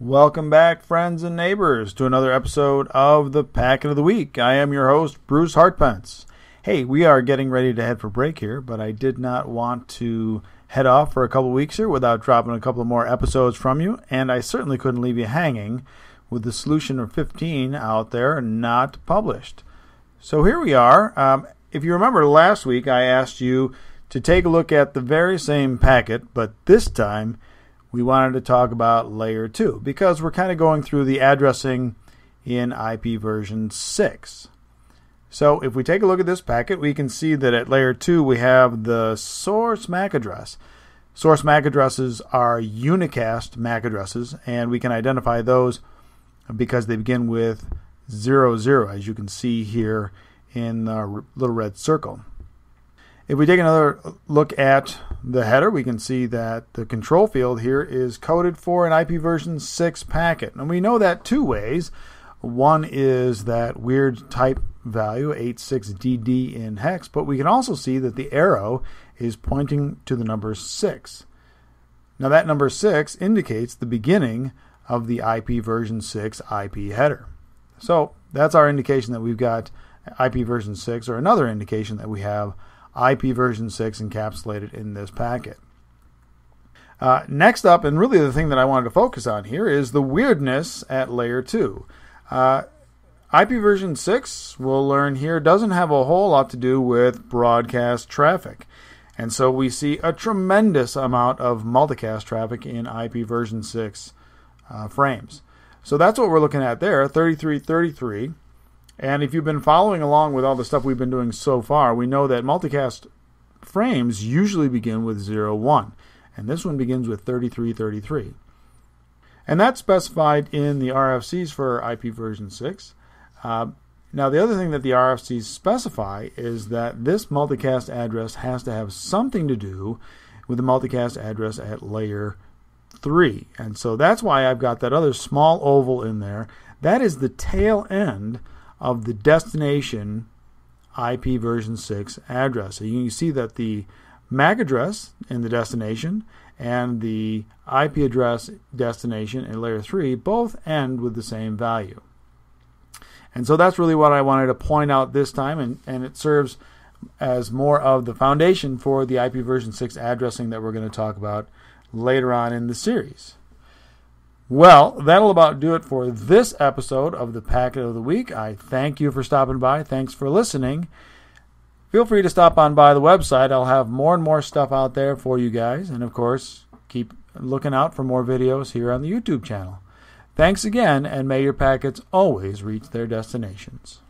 Welcome back, friends and neighbors, to another episode of the Packet of the Week. I am your host, Bruce Hartpence. Hey, we are getting ready to head for break here, but I did not want to head off for a couple weeks here without dropping a couple of more episodes from you, and I certainly couldn't leave you hanging with the Solution of 15 out there not published. So here we are. If you remember last week, I asked you to take a look at the very same packet, but this time we wanted to talk about Layer 2 because we're kind of going through the addressing in IP version 6. So if we take a look at this packet, we can see that at Layer 2 we have the source MAC address. Source MAC addresses are unicast MAC addresses, and we can identify those because they begin with 00, as you can see here in the little red circle. If we take another look at the header, we can see that the control field here is coded for an IP version 6 packet. And we know that two ways. One is that weird type value, 86DD in hex, but we can also see that the arrow is pointing to the number 6. Now that number 6 indicates the beginning of the IP version 6 IP header. So that's our indication that we've got IP version 6, or another indication that we have IP version 6 encapsulated in this packet. Next up, and really the thing that I wanted to focus on here, is the weirdness at Layer 2. IP version 6, we'll learn here, doesn't have a whole lot to do with broadcast traffic. And so we see a tremendous amount of multicast traffic in IP version 6 frames. So that's what we're looking at there, 3333. And if you've been following along with all the stuff we've been doing so far, we know that multicast frames usually begin with 01. And this one begins with 3333. And that's specified in the RFCs for IP version 6. Now the other thing that the RFCs specify is that this multicast address has to have something to do with the multicast address at layer 3. And so that's why I've got that other small oval in there. That is the tail end of the destination IP version 6 address. So you can see that the MAC address in the destination and the IP address destination in layer 3 both end with the same value. And so that's really what I wanted to point out this time, and it serves as more of the foundation for the IP version 6 addressing that we're going to talk about later on in the series. Well, that'll about do it for this episode of the Packet of the Week. I thank you for stopping by. Thanks for listening. Feel free to stop on by the website. I'll have more and more stuff out there for you guys. And, of course, keep looking out for more videos here on the YouTube channel. Thanks again, and may your packets always reach their destinations.